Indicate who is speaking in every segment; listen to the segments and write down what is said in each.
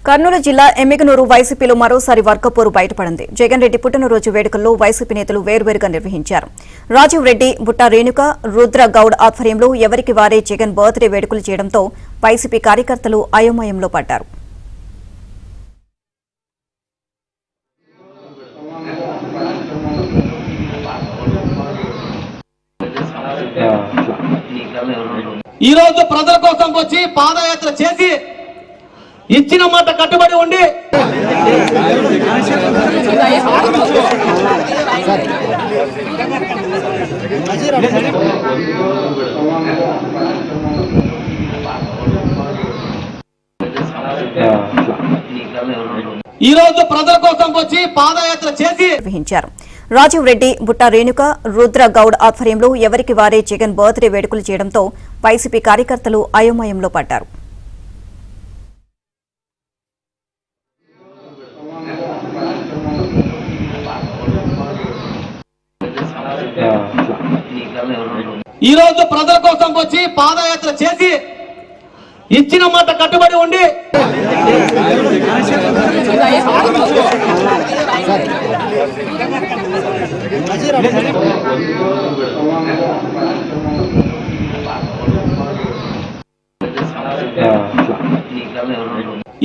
Speaker 1: కర్నూలు జిల్లా ఎమ్మిగనూరు వైసీపీలో మరోసారి వర్గపోరు బయటపడింది. జగన్ రెడ్డి పుట్టినరోజు వేడుకల్లో వైసీపీ నేతలు వేర్వేరుగా నిర్వహించారు. రాజీవ్ రెడ్డి, బుట్టా రేణుక, రుద్ర గౌడ్ ఆధ్వర్యంలో ఎవరికి వారే జగన్ బర్త్డే వేడుకలు చేయడంతో వైసీపీ కార్యకర్తలు అయోమయంలో పడ్డారు.
Speaker 2: ఈ రోజు ప్రజల కోసం వచ్చి పాదయాత్ర చేసి ఇచ్చిన మాట కట్టుబడి ఉండి ఈ రోజు ప్రజల కోసం వచ్చి పాదయాత్ర చేసి
Speaker 1: నిర్వహించారు. రాజీవ్ రెడ్డి, బుట్టా రేణుక, రుద్ర గౌడ్ ఆధ్వర్యంలో ఎవరికి వారే జగన్ బర్త్డే వేడుకలు చేయడంతో వైసీపీ కార్యకర్తలు అయోమయంలో పడ్డారు.
Speaker 2: ఈ రోజు ప్రజల కోసం వచ్చి పాదయాత్ర చేసి ఇచ్చిన మాట కట్టుబడి ఉండి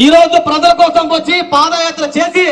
Speaker 2: ఈ రోజు ప్రజల కోసం వచ్చి పాదయాత్ర చేసి